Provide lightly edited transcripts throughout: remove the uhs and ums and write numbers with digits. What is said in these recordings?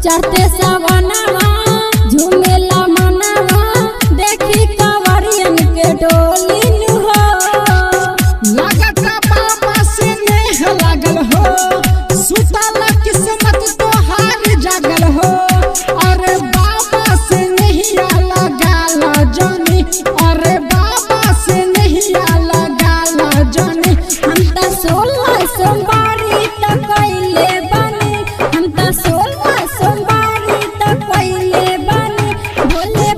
चढ़ते सवनवा झूमेला मनवा देखी कंवरियन के डोली नु हो। लागत बाबा से नेह लागल हो, सुतल किस्मत तोहार जागल हो। अरे बाबा से नहिया लगाला जानी, अरे बाबा से नहिया लगाला जानी। हम त 16 सोमवारी त कइले बानी, हम त 16 सोमवारी त कइले बानी। भोले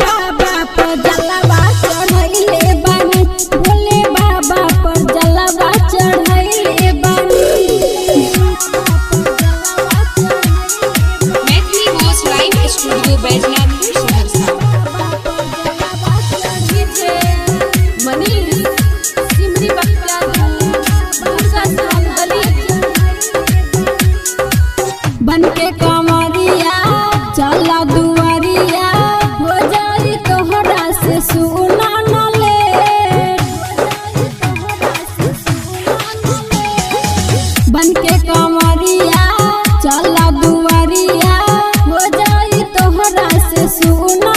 बाबा पर जलवा चढ़ैले बानी, भोले बाबा पर जलवा चढ़ैले बानी। Maithili voice live studio Baijnathpur Saharsa. Manish Simri बनके कंवरिया चला दुआरिया हो जाई तोहरा से सुना न ले। बनके कंवरिया चला दुआरिया हो जाई तोहरा से सुना